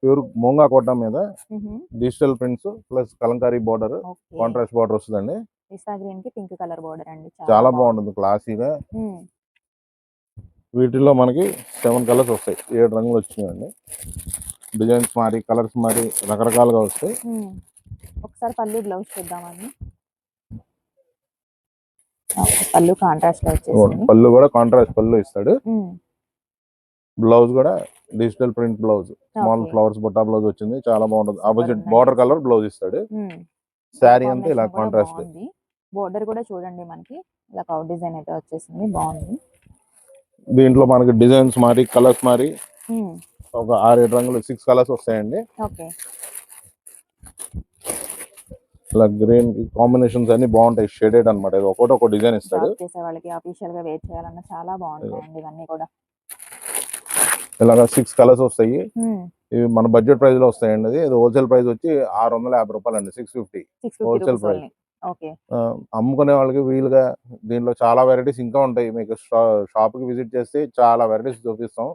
Pure మూంగా కోట మీద digital prints plus Kalamkari border, contrast border వస్తుందండి. పిస్తా green కి పింక్ కలర్ బోర్డర్ అండి. చాలా బాగుంటుంది క్లాసీగా. వీటిల్లో మనకి 7 కలర్స్ వస్తాయి. 7 రంగులు వచ్చినాయండి. డిజైన్స్ మారి కలర్స్ మారి రకరకాలుగా వస్తాయి. ఒకసారి పళ్ళు బ్లౌజ్ చూద్దామండి. పళ్ళు కాంట్రాస్ట్ లో వచ్చేసింది. పళ్ళు కూడా కాంట్రాస్ట్ పళ్ళు ఇస్తాడు. బ్లౌజ్ కూడా digital print blouse, small flowers బుట్టా బ్లౌజ్ వచ్చింది. చాలా బాగుంటుంది. ఆపోజిట్ బార్డర్ కలర్ బ్లౌజ్ ఇస్తాడు. శారీ అంతా ఇలా కాంట్రాస్ట్. బోర్డర్ కూడా చూడండి మనకి ఇలా కౌ డిజైన్ అయితే వచ్చేసింది. బాగుంది. దీంట్లో మనకి డిజైన్స్ మారి కలర్స్ మారి ఒక 6-7 రంగులు 6 కలర్స్ వస్తాయండి. ఇలా గ్రీన్ కాంబినేషన్స్ అన్ని బాగుంటాయి. షేడెడ్ అన్నమాట. ఇది ఒక డిజైన్ ఇస్తాడు. చేసే వాళ్ళకి ఆఫీషియల్ గా వేర్ చేయాలన్నా చాలా బాగుంటాయండి ఇవన్నీ కూడా. ఇలాగా 6 కలర్స్ వస్తాయి. ఇవి మన బడ్జెట్ ప్రైస్ లో వస్తాయండి. ఇది హోల్సేల్ ప్రైస్ వచ్చి 650 రూపాయలు అండి. 650 హోల్సేల్ ప్రైస్. అమ్ముకునే వాళ్ళకి వీలుగా దీంట్లో చాలా వెరైటీస్ ఇంకా ఉంటాయి. మీకు షాప్ కి విజిట్ చేస్తే చాలా వెరైటీస్ చూపిస్తాం.